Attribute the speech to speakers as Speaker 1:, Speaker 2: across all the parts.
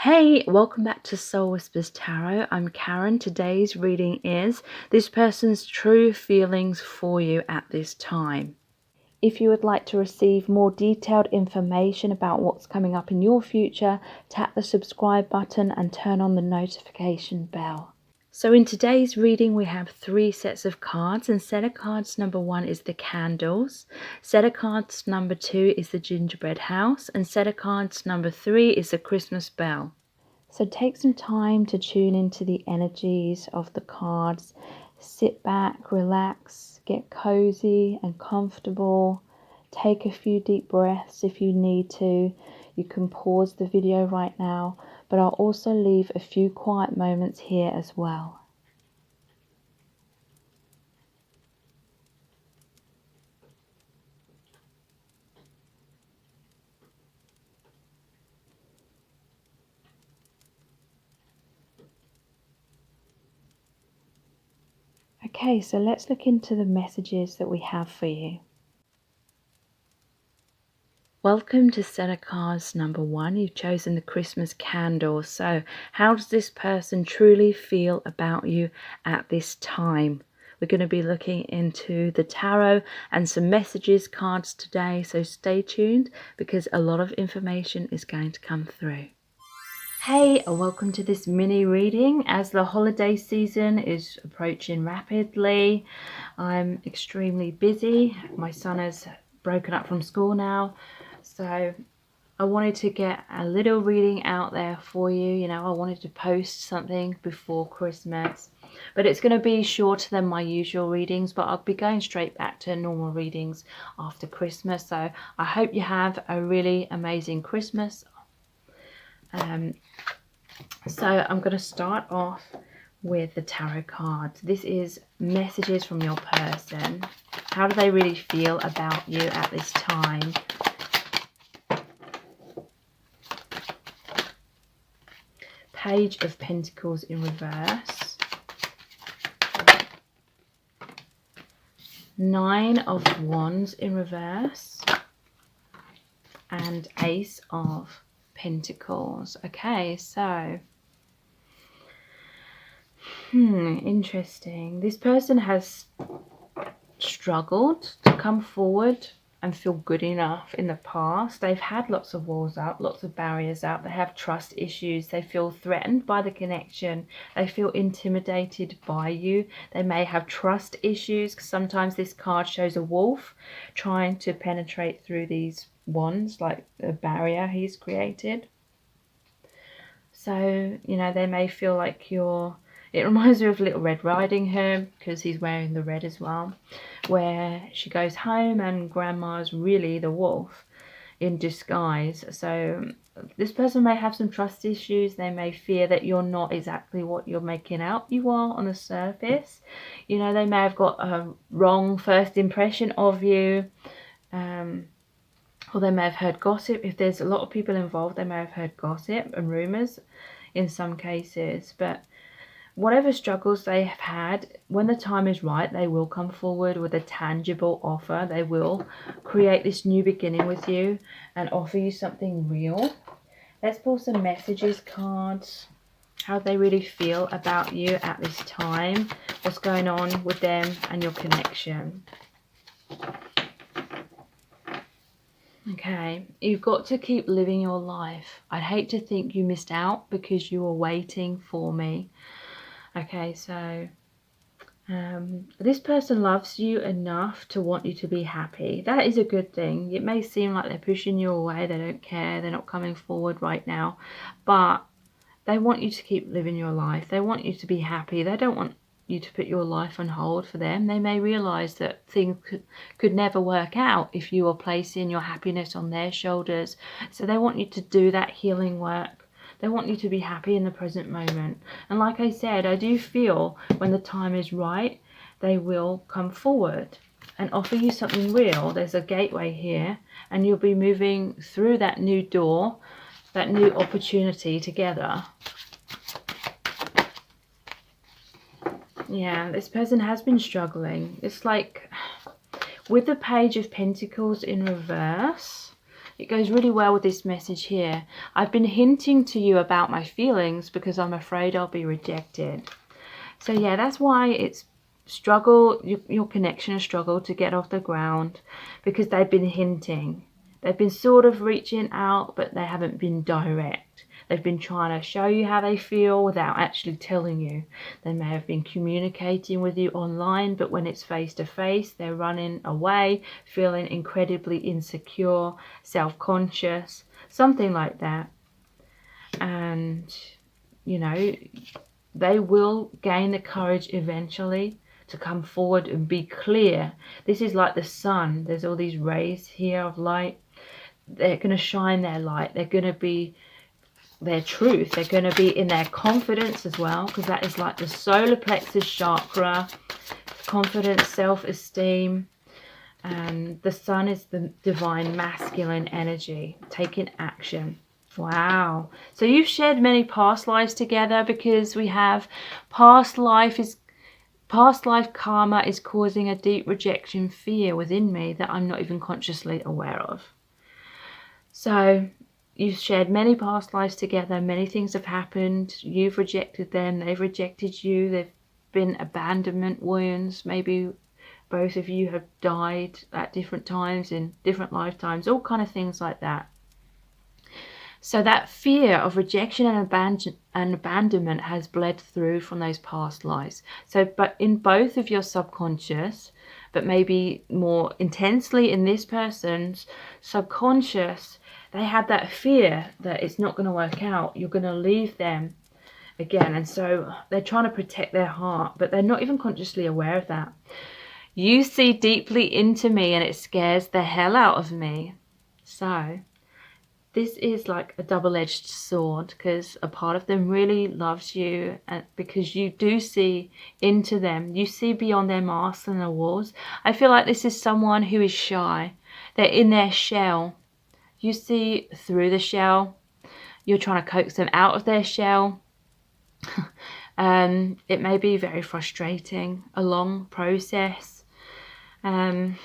Speaker 1: Hey, welcome back to Soul Whispers Tarot. I'm Karen. Today's reading is this person's true feelings for you at this time. If you would like to receive more detailed information about what's coming up in your future, tap the subscribe button and turn on the notification bell. So in today's reading, we have 3 sets of cards, and set of cards number 1 is the candles, set of cards number 2 is the gingerbread house, and set of cards number 3 is the Christmas bell. So take some time to tune into the energies of the cards. Sit back, relax, get cozy and comfortable. Take a few deep breaths if you need to. You can pause the video right now, but I'll also leave a few quiet moments here as well. Okay, so let's look into the messages that we have for you. Welcome to set of cards number 1. You've chosen the Christmas candle. So how does this person truly feel about you at this time? We're going to be looking into the tarot and some messages cards today. So stay tuned because a lot of information is going to come through. Hey, and welcome to this mini reading. As the holiday season is approaching rapidly, I'm extremely busy. My son has broken up from school now. So I wanted to get a little reading out there for you. I wanted to post something before Christmas, but it's going to be shorter than my usual readings, but I'll be going straight back to normal readings after Christmas. So I hope you have a really amazing Christmas. So I'm going to start off with the tarot cards. This is messages from your person. How do they really feel about you at this time? Page of Pentacles in reverse, 9 of Wands in reverse, and Ace of Pentacles. Okay, so interesting. This person has struggled to come forward and feel good enough in the past. They've had lots of walls up, lots of barriers up. They have trust issues. They feel threatened by the connection. They feel intimidated by you. They may have trust issues. Sometimes this card shows a wolf trying to penetrate through these wands, like a barrier he's created. So, they may feel like it reminds me of Little Red Riding Hood, because he's wearing the red as well, where she goes home and grandma's really the wolf in disguise. So this person may have some trust issues. They may fear that you're not exactly what you're making out you are on the surface. They may have got a wrong first impression of you, or they may have heard gossip. If there's a lot of people involved, they may have heard gossip and rumours in some cases. But whatever struggles they have had, when the time is right, they will come forward with a tangible offer. They will create this new beginning with you and offer you something real. Let's pull some messages cards. How they really feel about you at this time. What's going on with them and your connection. Okay, you've got to keep living your life. I'd hate to think you missed out because you were waiting for me. Okay, so this person loves you enough to want you to be happy. That is a good thing. It may seem like they're pushing you away. They don't care. They're not coming forward right now. But they want you to keep living your life. They want you to be happy. They don't want you to put your life on hold for them. They may realize that things could never work out if you are placing your happiness on their shoulders. So they want you to do that healing work. They want you to be happy in the present moment. And like I said, I do feel when the time is right, they will come forward and offer you something real. There's a gateway here, and you'll be moving through that new door, that new opportunity together. Yeah, this person has been struggling. It's like with the Page of Pentacles in reverse, it goes really well with this message here. I've been hinting to you about my feelings because I'm afraid I'll be rejected. So yeah, that's why it's your connection has struggled to get off the ground, because they've been hinting. They've been sort of reaching out, but they haven't been direct. They've been trying to show you how they feel without actually telling you. They may have been communicating with you online, but when it's face to face, they're running away, feeling incredibly insecure, self-conscious, something like that. And, you know, they will gain the courage eventually to come forward and be clear. This is like the sun. There's all these rays here of light. They're going to shine their light. They're going to be their truth. They're going to be in their confidence as well, because that is like the solar plexus chakra, confidence, self-esteem. And the sun is the divine masculine energy, taking action. Wow. So you've shared many past lives together, because we have past life karma is causing a deep rejection fear within me that I'm not even consciously aware of. So you've shared many past lives together. Many things have happened. You've rejected them. They've rejected you. There've been abandonment wounds. Maybe both of you have died at different times in different lifetimes. All kind of things like that. So that fear of rejection and abandonment has bled through from those past lives. So, but in both of your subconscious, but maybe more intensely in this person's subconscious, they had that fear that it's not going to work out. You're going to leave them again. And so they're trying to protect their heart, but they're not even consciously aware of that. You see deeply into me and it scares the hell out of me. So this is like a double-edged sword, because a part of them really loves you, and because you do see into them. You see beyond their masks and their walls. I feel like this is someone who is shy. They're in their shell. You see through the shell. You're trying to coax them out of their shell. It may be very frustrating, a long process. And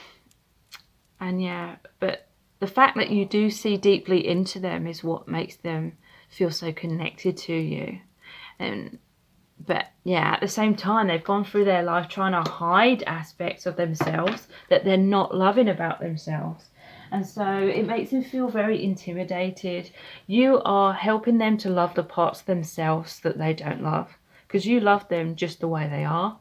Speaker 1: yeah, but the fact that you do see deeply into them is what makes them feel so connected to you. But yeah, at the same time, they've gone through their life trying to hide aspects of themselves that they're not loving about themselves. And so it makes them feel very intimidated. You are helping them to love the parts of themselves that they don't love, because you love them just the way they are.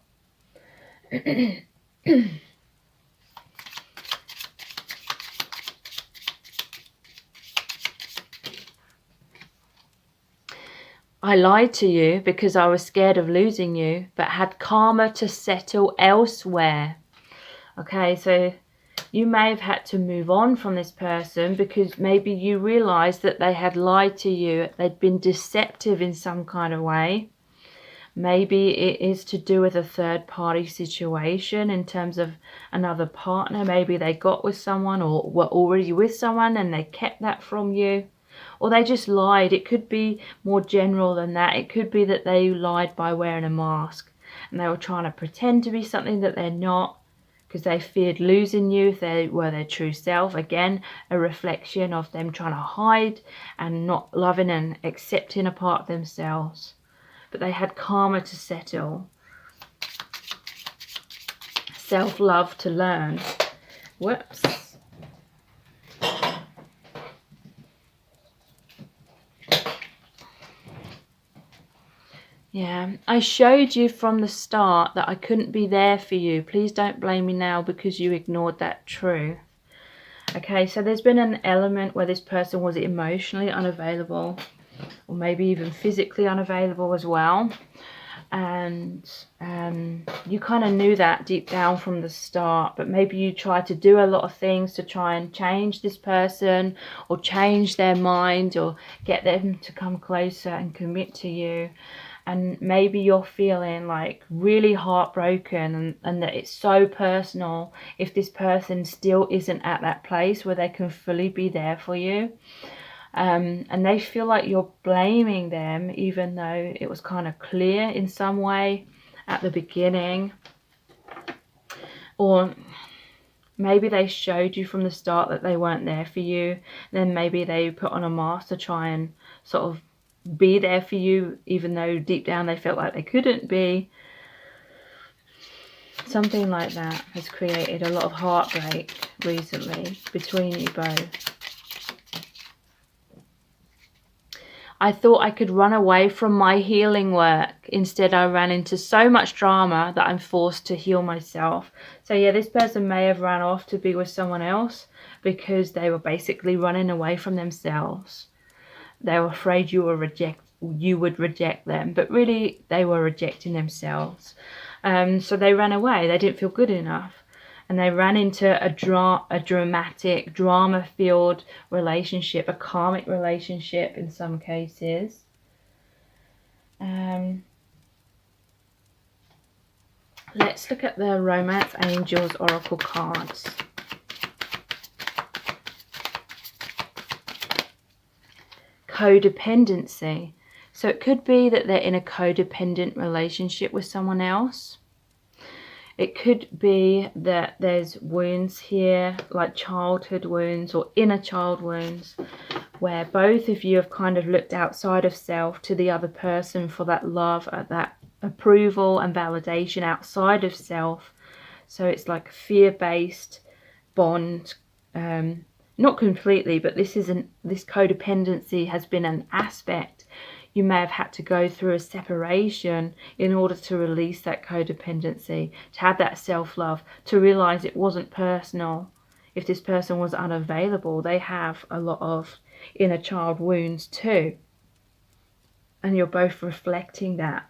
Speaker 1: I lied to you because I was scared of losing you, but had karma to settle elsewhere. Okay, so you may have had to move on from this person because maybe you realized that they had lied to you. They'd been deceptive in some kind of way. Maybe it is to do with a third-party situation in terms of another partner. Maybe they got with someone or were already with someone and they kept that from you. Or they just lied. It could be more general than that. It could be that they lied by wearing a mask and they were trying to pretend to be something that they're not, because they feared losing you if they were their true self. Again, a reflection of them trying to hide and not loving and accepting a part of themselves. But they had karma to settle, self-love to learn. Whoops. Yeah, I showed you from the start that I couldn't be there for you. Please don't blame me now because you ignored that truth. Okay, so there's been an element where this person was emotionally unavailable, or maybe even physically unavailable as well. And you kind of knew that deep down from the start, but maybe you tried to do a lot of things to try and change this person or change their mind or get them to come closer and commit to you. And maybe you're feeling like really heartbroken and that it's so personal if this person still isn't at that place where they can fully be there for you. And they feel like you're blaming them, even though it was kind of clear in some way at the beginning. Or Maybe they showed you from the start that they weren't there for you. Then maybe they put on a mask to try and sort of be there for you, even though deep down they felt like they couldn't be. Something like that has created a lot of heartbreak recently between you both. I thought I could run away from my healing work. Instead, I ran into so much drama that I'm forced to heal myself. So yeah, this person may have run off to be with someone else because they were basically running away from themselves. They were afraid you would reject them, but really they were rejecting themselves. So they ran away. They didn't feel good enough. And they ran into a dramatic, drama-filled relationship, a karmic relationship in some cases. Let's look at the Romance Angels Oracle cards. Codependency. So it could be that they're in a codependent relationship with someone else. It could be that there's wounds here, like childhood wounds or inner child wounds, where both of you have kind of looked outside of self to the other person for that love, that approval and validation outside of self. So it's like fear-based bond, not completely, but this codependency has been an aspect. You may have had to go through a separation in order to release that codependency, to have that self-love, to realize it wasn't personal. If this person was unavailable, they have a lot of inner child wounds too. And you're both reflecting that.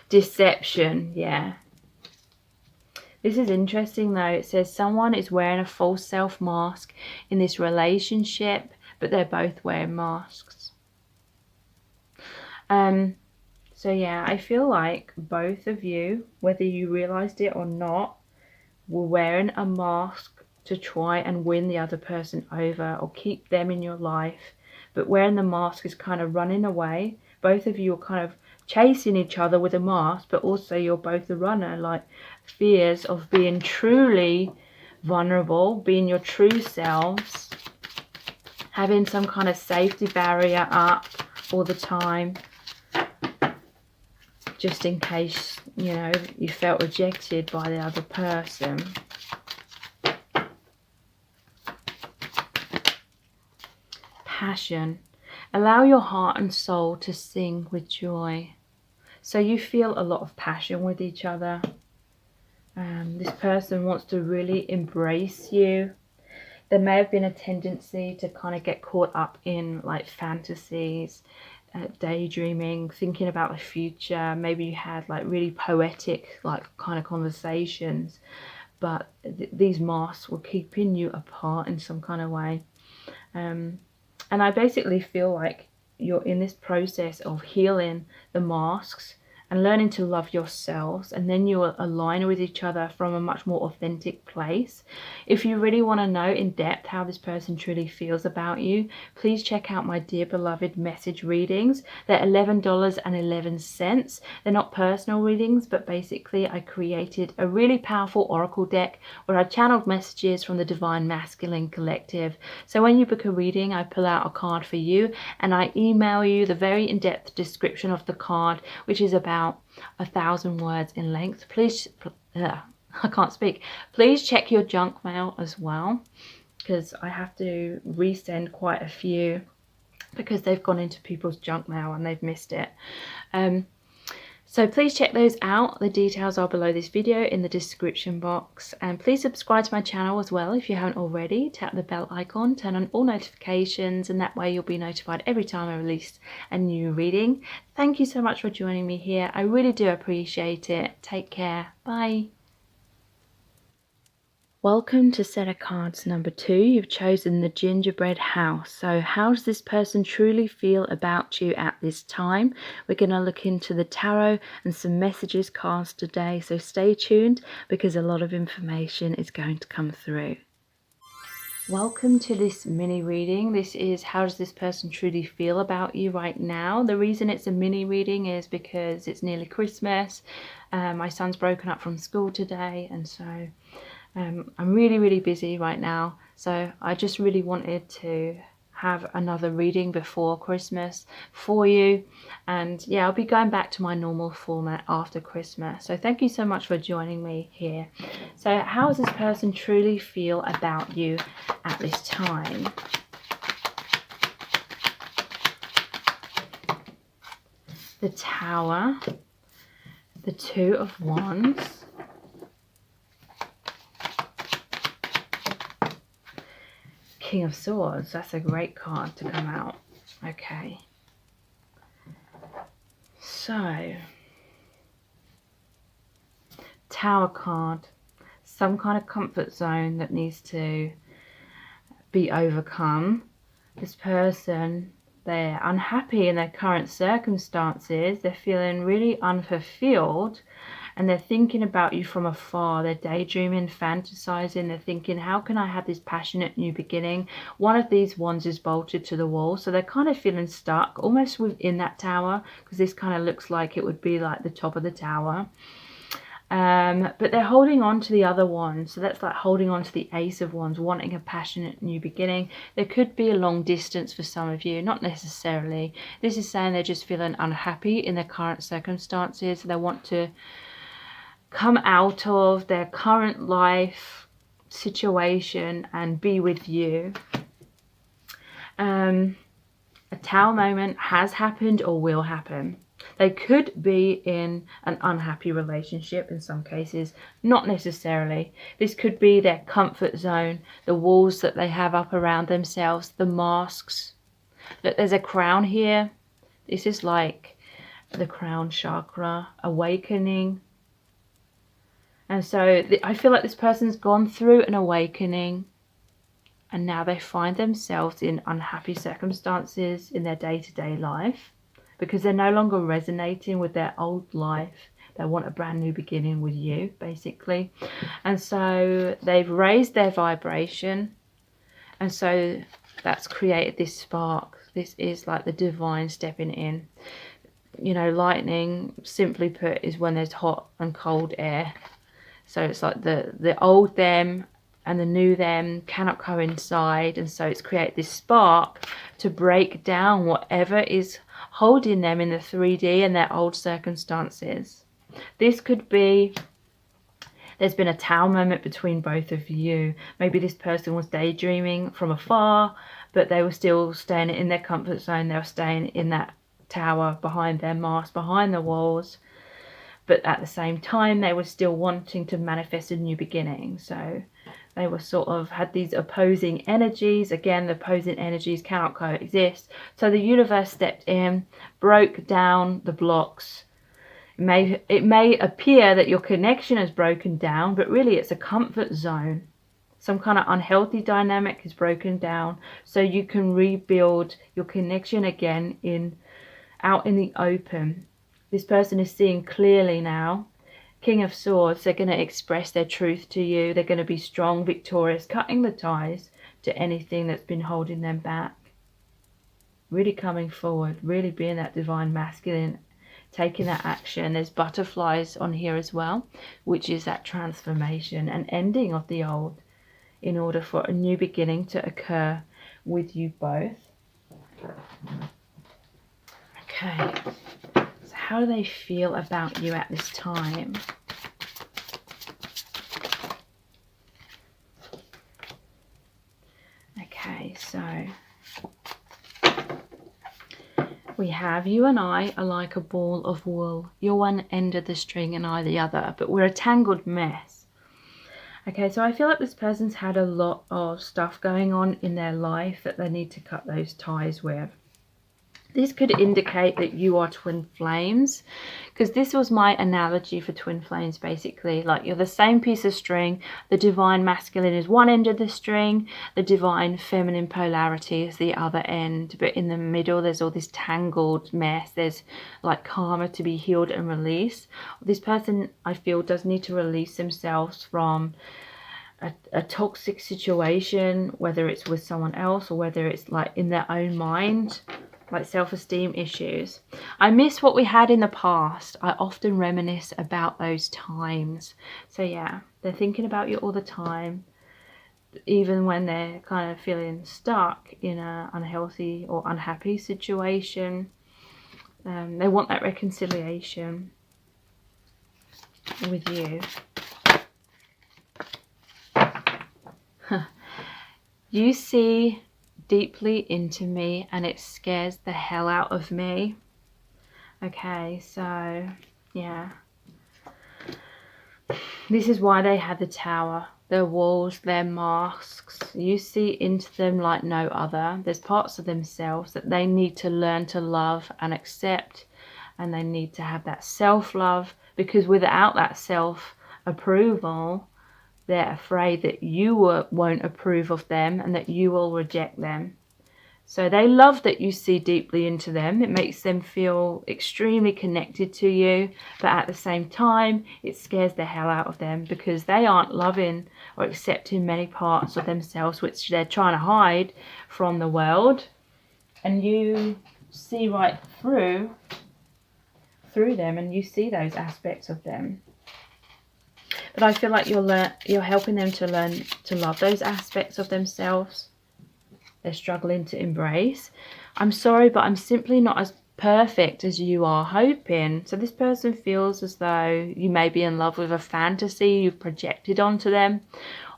Speaker 1: Deception, yeah. This is interesting though. It says someone is wearing a false self mask in this relationship, but they're both wearing masks. So yeah, I feel like both of you, whether you realized it or not, were wearing a mask to try and win the other person over or keep them in your life. But wearing the mask is kind of running away. Both of you are kind of chasing each other with a mask, but also you're both the runner, like fears of being truly vulnerable, being your true selves, having some kind of safety barrier up all the time, just in case, you know, you felt rejected by the other person. Passion. Allow your heart and soul to sing with joy. So you feel a lot of passion with each other. This person wants to really embrace you. There may have been a tendency to kind of get caught up in like fantasies, daydreaming, thinking about the future. Maybe you had like really poetic like kind of conversations, but these masks were keeping you apart in some kind of way. And I basically feel like you're in this process of healing the masks and learning to love yourselves, and then you will align with each other from a much more authentic place. If you really want to know in depth how this person truly feels about you, please check out my Dear Beloved message readings. They're $11.11. They're not personal readings, but basically I created a really powerful oracle deck where I channeled messages from the Divine Masculine Collective. So when you book a reading, I pull out a card for you and I email you the very in-depth description of the card, which is about 1,000 words in length. Please, I can't speak. Please check your junk mail as well, because I have to resend quite a few because they've gone into people's junk mail and they've missed it. So please check those out. The details are below this video in the description box. And please subscribe to my channel as well if you haven't already. Tap the bell icon, turn on all notifications, and that way you'll be notified every time I release a new reading. Thank you so much for joining me here. I really do appreciate it. Take care. Bye. Welcome to set of cards number 2. You've chosen the gingerbread house. So how does this person truly feel about you at this time? We're going to look into the tarot and some messages cards today. So stay tuned because a lot of information is going to come through. Welcome to this mini reading. This is how does this person truly feel about you right now. The reason it's a mini reading is because it's nearly Christmas. My son's broken up from school today, and so I'm really busy right now. So I just really wanted to have another reading before Christmas for you, and yeah, I'll be going back to my normal format after Christmas. So thank you so much for joining me here. So how does this person truly feel about you at this time? The Tower, the Two of Wands, King of Swords. That's a great card to come out. Okay. So, Tower card. Some kind of comfort zone that needs to be overcome. This person, they're unhappy in their current circumstances. They're feeling really unfulfilled. And they're thinking about you from afar. They're daydreaming, fantasizing. They're thinking, how can I have this passionate new beginning? One of these wands is bolted to the wall. So they're kind of feeling stuck almost within that tower, because this kind of looks like it would be like the top of the tower. But they're holding on to the other wand. So that's like holding on to the Ace of Wands, wanting a passionate new beginning. There could be a long distance for some of you, not necessarily. This is saying they're just feeling unhappy in their current circumstances. They want to come out of their current life situation and be with you. A Tower moment has happened or will happen. They could be in an unhappy relationship in some cases, not necessarily. This could be their comfort zone, the walls that they have up around themselves, the masks. Look, there's a crown here. This is like the crown chakra, awakening. And so I feel like this person's gone through an awakening, and now they find themselves in unhappy circumstances in their day-to-day life because they're no longer resonating with their old life. They want a brand new beginning with you, basically. And so they've raised their vibration, and so that's created this spark. This is like the divine stepping in. You know, lightning, simply put, is when there's hot and cold air. So it's like the old them and the new them cannot coincide. And so it's created this spark to break down whatever is holding them in the 3D and their old circumstances. This could be, there's been a Tower moment between both of you. Maybe this person was daydreaming from afar, but they were still staying in their comfort zone. They were staying in that tower behind their mask, behind the walls. But at the same time, they were still wanting to manifest a new beginning. So they were sort of had these opposing energies. Again, the opposing energies cannot coexist. So the universe stepped in, broke down the blocks. It may appear that your connection has broken down, but really it's a comfort zone. Some kind of unhealthy dynamic is broken down, so you can rebuild your connection again out in the open. This person is seeing clearly now. King of Swords, they're going to express their truth to you. They're going to be strong, victorious, cutting the ties to anything that's been holding them back. Really coming forward, really being that divine masculine, taking that action. There's butterflies on here as well, which is that transformation and ending of the old in order for a new beginning to occur with you both. Okay. How do they feel about you at this time? Okay, so we have you and I are like a ball of wool. You're one end of the string and I the other, but we're a tangled mess. Okay, so I feel like this person's had a lot of stuff going on in their life that they need to cut those ties with. This could indicate that you are twin flames, because this was my analogy for twin flames, basically. Like, you're the same piece of string. The divine masculine is one end of the string. The divine feminine polarity is the other end. But in the middle, there's all this tangled mess. There's like karma to be healed and released. This person, I feel, does need to release themselves from a toxic situation, whether it's with someone else or whether it's like in their own mind, like self-esteem issues. I miss what we had in the past. I often reminisce about those times. So yeah, they're thinking about you all the time, even when they're kind of feeling stuck in an unhealthy or unhappy situation. They want that reconciliation with you. You see deeply into me and it scares the hell out of me. Okay, so yeah, this is why they have the tower, their walls, their masks. You see into them like no other. There's parts of themselves that they need to learn to love and accept, and they need to have that self-love, because without that self-approval, they're afraid that you won't approve of them and that you will reject them. So they love that you see deeply into them. It makes them feel extremely connected to you, but at the same time, it scares the hell out of them because they aren't loving or accepting many parts of themselves which they're trying to hide from the world. And you see right through them, and you see those aspects of them. But I feel like you're helping them to learn to love those aspects of themselves they're struggling to embrace. I'm sorry, but I'm simply not as perfect as you are hoping. So this person feels as though you may be in love with a fantasy you've projected onto them,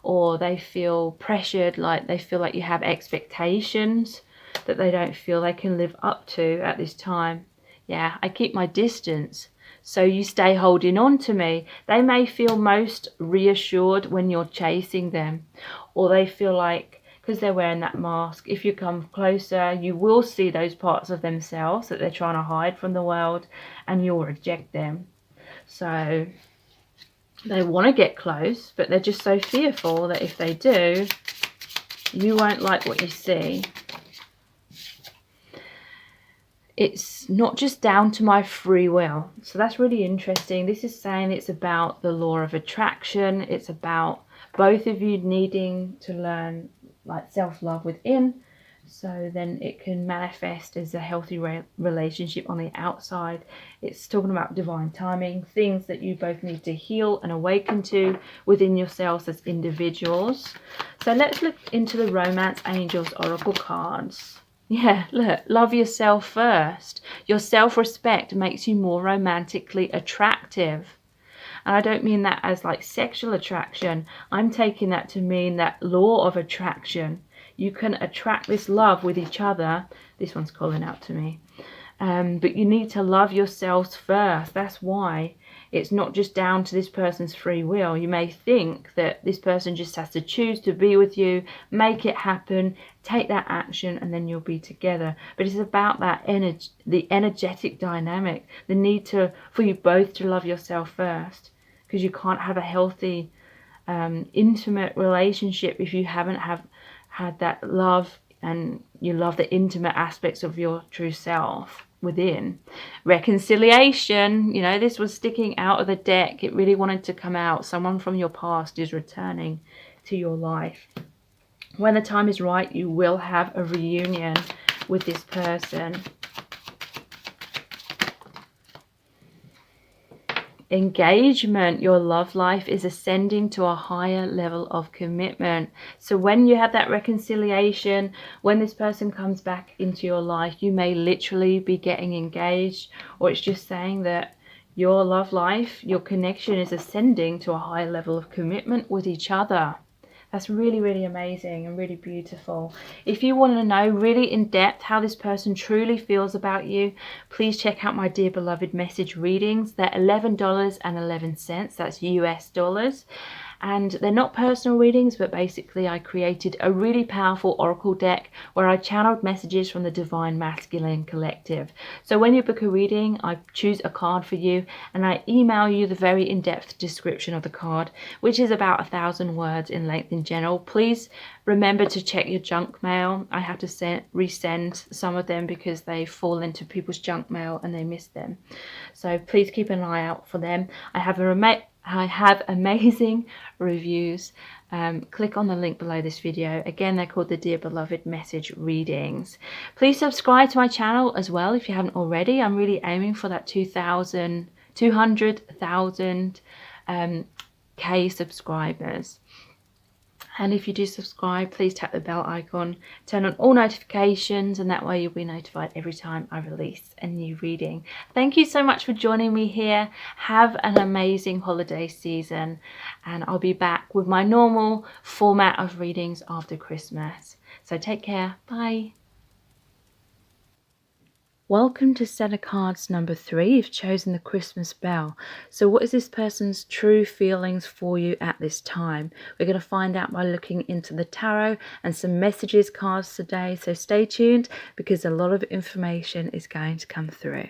Speaker 1: or they feel pressured, like they feel like you have expectations that they don't feel they can live up to at this time. Yeah, I keep my distance, so you stay holding on to me. They may feel most reassured when you're chasing them, or they feel like, because they're wearing that mask, if you come closer, you will see those parts of themselves that they're trying to hide from the world, and you'll reject them. So they want to get close, but they're just so fearful that if they do, you won't like what you see. It's not just down to my free will. So that's really interesting. This is saying it's about the law of attraction. It's about both of you needing to learn like self-love within, so then it can manifest as a healthy relationship on the outside. It's talking about divine timing, things that you both need to heal and awaken to within yourselves as individuals. So let's look into the Romance Angels Oracle cards. Yeah, look, love yourself first. Your self-respect makes you more romantically attractive. And I don't mean that as like sexual attraction. I'm taking that to mean that law of attraction. You can attract this love with each other. This one's calling out to me. But you need to love yourselves first. That's why it's not just down to this person's free will. You may think that this person just has to choose to be with you, make it happen, take that action, and then you'll be together. But it's about that energy, the energetic dynamic, the need for you both to love yourself first. Because you can't have a healthy, intimate relationship if you haven't had that love, and you love the intimate aspects of your true self within. Reconciliation, you know, this was sticking out of the deck. It really wanted to come out. Someone from your past is returning to your life. When the time is right, you will have a reunion with this person. Engagement, your love life is ascending to a higher level of commitment. So when you have that reconciliation, when this person comes back into your life, you may literally be getting engaged, or it's just saying that your love life, your connection is ascending to a higher level of commitment with each other. That's really, really amazing and really beautiful. If you want to know really in depth how this person truly feels about you, please check out my Dear Beloved message readings. They're $11.11. That's US dollars. And they're not personal readings, but basically I created a really powerful oracle deck where I channeled messages from the Divine Masculine Collective. So when you book a reading, I choose a card for you and I email you the very in-depth description of the card, which is about 1,000 words in length in general. Please remember to check your junk mail. I have to resend some of them because they fall into people's junk mail and they miss them. So please keep an eye out for them. I have I have amazing reviews. Click on the link below this video. Again, they're called the Dear Beloved Message Readings. Please subscribe to my channel as well if you haven't already. I'm really aiming for that 200,000 K subscribers. And if you do subscribe, please tap the bell icon, turn on all notifications, and that way you'll be notified every time I release a new reading. Thank you so much for joining me here. Have an amazing holiday season, and I'll be back with my normal format of readings after Christmas. So take care. Bye. Welcome to set of cards number 3. You've chosen the Christmas bell. So what is this person's true feelings for you at this time? We're going to find out by looking into the tarot and some messages cards today. So stay tuned because a lot of information is going to come through.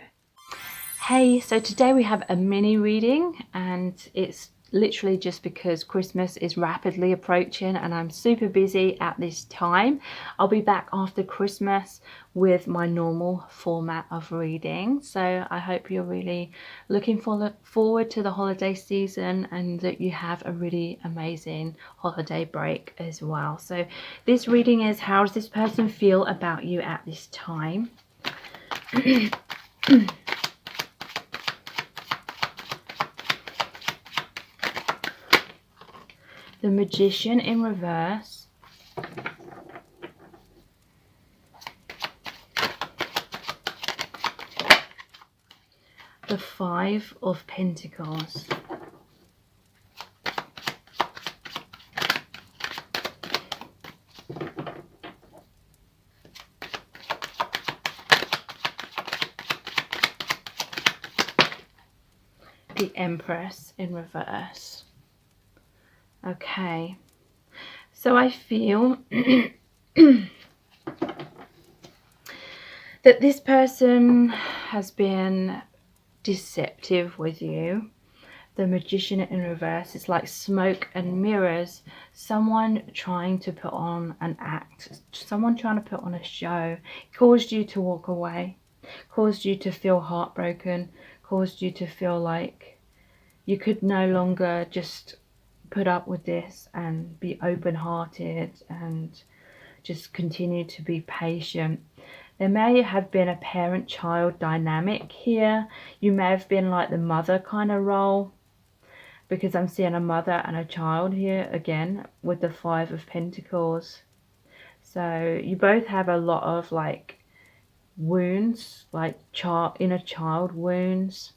Speaker 1: Hey, so today we have a mini reading, and it's literally just because Christmas is rapidly approaching and I'm super busy at this time. I'll be back after Christmas with my normal format of reading. So I hope you're really looking forward to the holiday season and that you have a really amazing holiday break as well. So this reading is, how does this person feel about you at this time? The Magician in reverse. The Five of Pentacles. The Empress in reverse. Okay, so I feel that this person has been deceptive with you. The Magician in reverse is like smoke and mirrors. Someone trying to put on an act, someone trying to put on a show, caused you to walk away, caused you to feel heartbroken, caused you to feel like you could no longer just put up with this and be open-hearted and just continue to be patient. There may have been a parent-child dynamic here. You may have been like the mother kind of role, because I'm seeing a mother and a child here again with the Five of Pentacles. So you both have a lot of like wounds, like inner child wounds.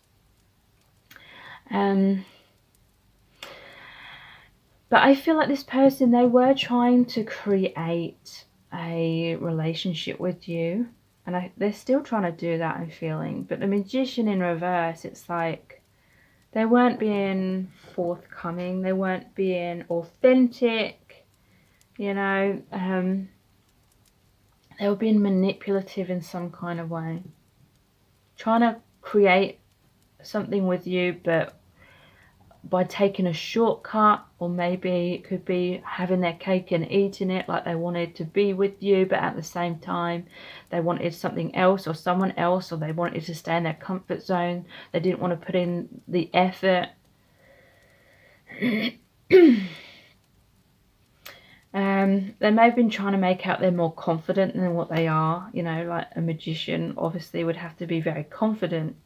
Speaker 1: But I feel like this person, they were trying to create a relationship with you. And they're still trying to do that, I'm feeling. But the Magician in reverse, it's like they weren't being forthcoming. They weren't being authentic. You know, they were being manipulative in some kind of way. Trying to create something with you, but by taking a shortcut, or maybe it could be having their cake and eating it, like they wanted to be with you, but at the same time they wanted something else or someone else, or they wanted to stay in their comfort zone. They didn't want to put in the effort. They may have been trying to make out they're more confident than what they are. You know, like a magician obviously would have to be very confident.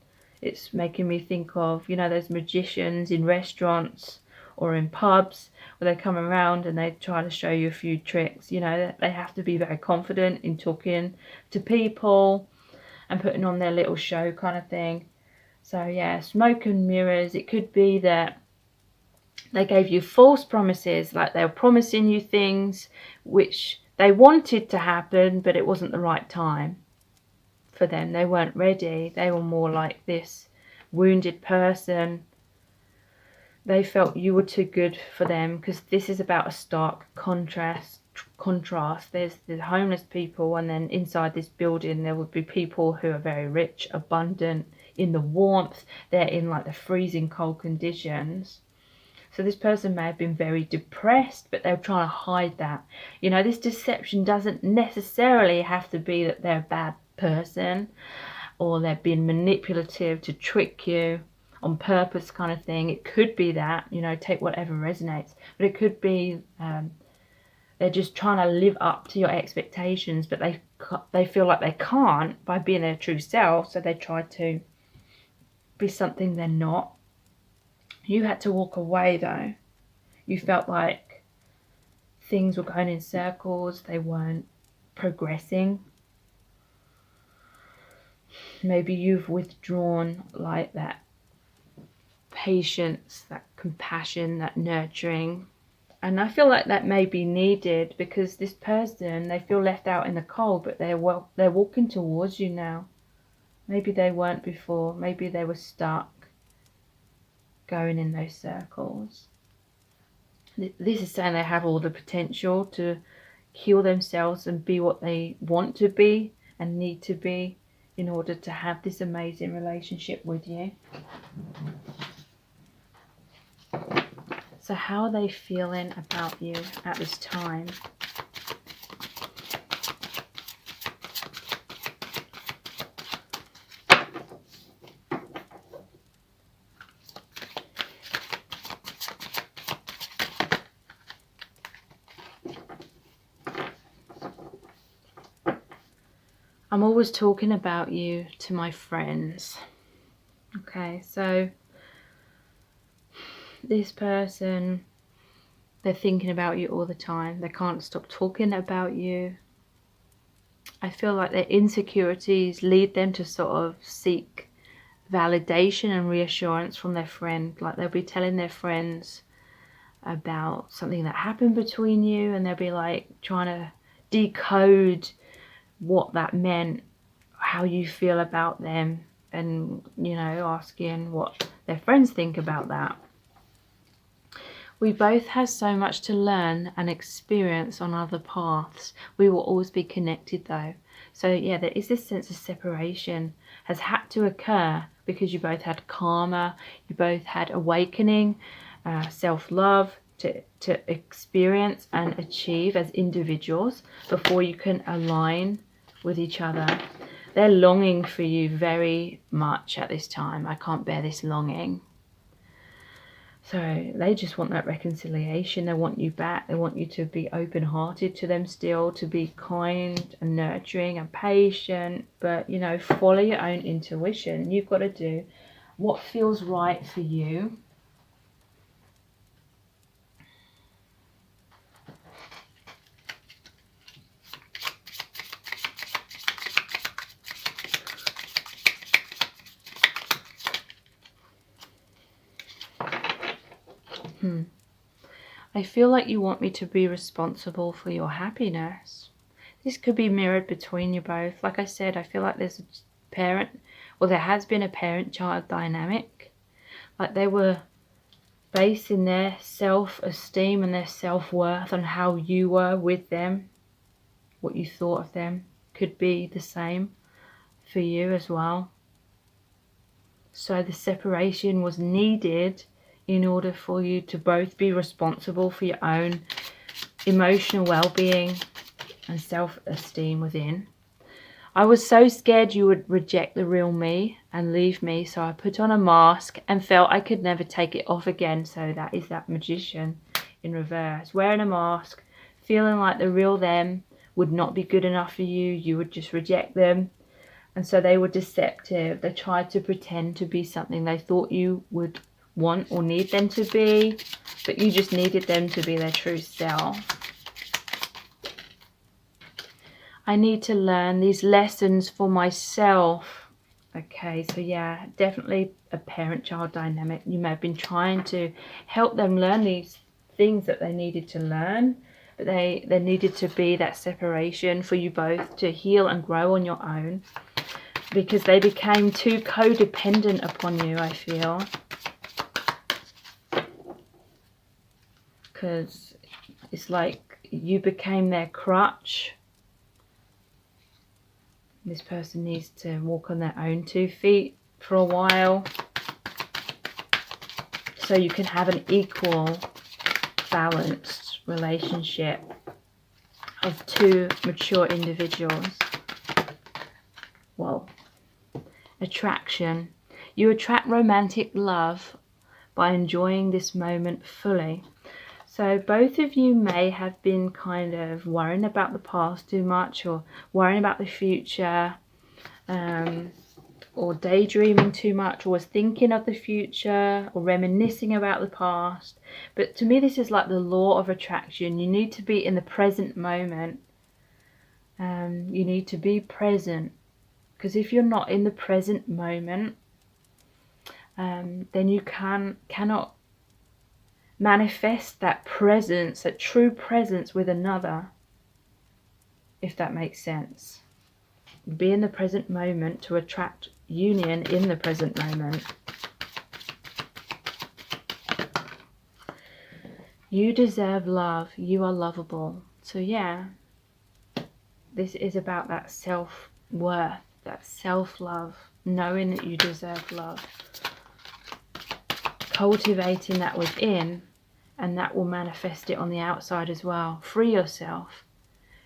Speaker 1: It's making me think of, you know, those magicians in restaurants or in pubs where they come around and they try to show you a few tricks. You know, they have to be very confident in talking to people and putting on their little show kind of thing. So yeah, smoke and mirrors. It could be that they gave you false promises, like they were promising you things which they wanted to happen, but it wasn't the right time for them. They weren't ready. They were more like this wounded person. They felt you were too good for them, because this is about a stark contrast. There's the homeless people, and then inside this building there would be people who are very rich, abundant, in the warmth. They're in like the freezing cold conditions. So this person may have been very depressed, but they're trying to hide that. You know, this deception doesn't necessarily have to be that they're a bad person or they're being manipulative to trick you. on purpose kind of thing. It could be that, you know, take whatever resonates, but it could be they're just trying to live up to your expectations, but they feel like they can't by being their true self, so they try to be something they're not. You had to walk away though. You felt like things were going in circles, they weren't progressing. Maybe you've withdrawn like that patience, that compassion, that nurturing. And I feel like that may be needed, because this person, they feel left out in the cold, but they're walking towards you now. Maybe they weren't before. Maybe they were stuck going in those circles. This is saying they have all the potential to heal themselves and be what they want to be and need to be in order to have this amazing relationship with you. So how are they feeling about you at this time? I'm always talking about you to my friends. Okay, so this person, they're thinking about you all the time. They can't stop talking about you. I feel like their insecurities lead them to sort of seek validation and reassurance from their friend. Like they'll be telling their friends about something that happened between you, and they'll be like trying to decode what that meant, how you feel about them, and, you know, asking what their friends think about that. We both have so much to learn and experience on other paths. We will always be connected though. So yeah, there is this sense of separation has had to occur because you both had karma, you both had awakening, self-love to experience and achieve as individuals before you can align with each other. They're longing for you very much at this time. I can't bear this longing. So they just want that reconciliation. They want you back. They want you to be open-hearted to them still, to be kind and nurturing and patient. But, you know, follow your own intuition. You've got to do what feels right for you. I feel like you want me to be responsible for your happiness. This could be mirrored between you both. Like I said, I feel like there's a parent, or there has been a parent-child dynamic. Like they were basing their self-esteem and their self-worth on how you were with them, what you thought of them. Could be the same for you as well. So the separation was needed in order for you to both be responsible for your own emotional well-being and self-esteem within. I was so scared you would reject the real me and leave me, so I put on a mask and felt I could never take it off again. So that is that magician in reverse, wearing a mask, feeling like the real them would not be good enough for you. You would just reject them. And so they were deceptive. They tried to pretend to be something they thought you would want or need them to be, but you just needed them to be their true self. I need to learn these lessons for myself. Okay, so yeah, definitely a parent-child dynamic. You may have been trying to help them learn these things that they needed to learn, but there needed to be that separation for you both to heal and grow on your own, because they became too codependent upon you, I feel. Because it's like you became their crutch. This person needs to walk on their own 2 feet for a while, so you can have an equal, balanced relationship of 2 mature individuals. Well, attraction. You attract romantic love by enjoying this moment fully. So both of you may have been kind of worrying about the past too much, or worrying about the future, or daydreaming too much, or was thinking of the future, or reminiscing about the past. But to me, this is like the law of attraction. You need to be in the present moment. You need to be present, because if you're not in the present moment, then you cannot manifest that presence, that true presence with another, if that makes sense. Be in the present moment to attract union in the present moment. You deserve love. You are lovable. So yeah, this is about that self-worth, that self-love, knowing that you deserve love, cultivating that within, and that will manifest it on the outside as well. Free yourself.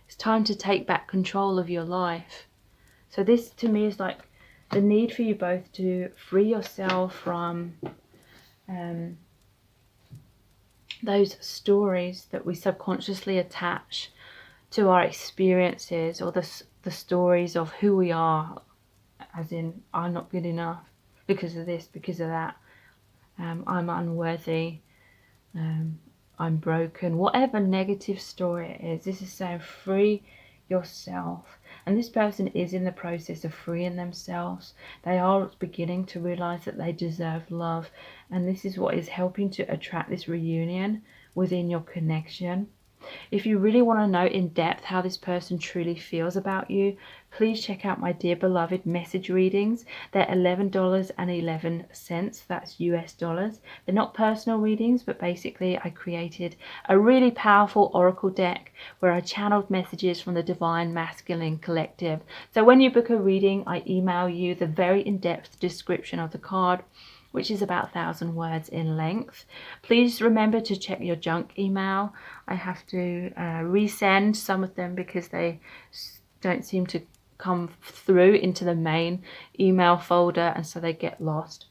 Speaker 1: It's time to take back control of your life. So this to me is like the need for you both to free yourself from those stories that we subconsciously attach to our experiences, or the stories of who we are, as in, I'm not good enough because of this, because of that, I'm unworthy, I'm broken, whatever negative story it is. This is saying free yourself. And this person is in the process of freeing themselves. They are beginning to realize that they deserve love, and this is what is helping to attract this reunion within your connection. If you really want to know in depth how this person truly feels about you, please check out my Dear Beloved message readings. They're $11.11. That's US dollars. They're not personal readings, but basically I created a really powerful oracle deck where I channeled messages from the Divine Masculine Collective. So when you book a reading, I email you the very in-depth description of the card, which is about 1,000 words in length. Please remember to check your junk email. I have to resend some of them because they don't seem to come through into the main email folder, and so they get lost.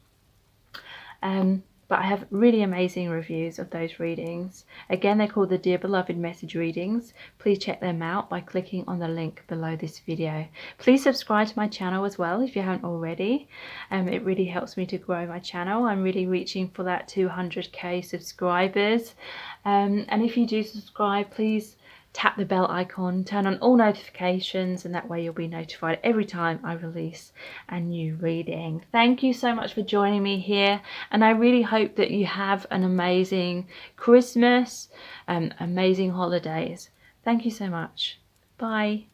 Speaker 1: But I have really amazing reviews of those readings. Again, they're called the Dear Beloved message readings. Please check them out by clicking on the link below this video. Please subscribe to my channel as well if you haven't already. It really helps me to grow my channel. I'm really reaching for that 200k subscribers. And if you do subscribe, please tap the bell icon, turn on all notifications, and that way you'll be notified every time I release a new reading. Thank you so much for joining me here, and I really hope that you have an amazing Christmas, amazing holidays. Thank you so much. Bye.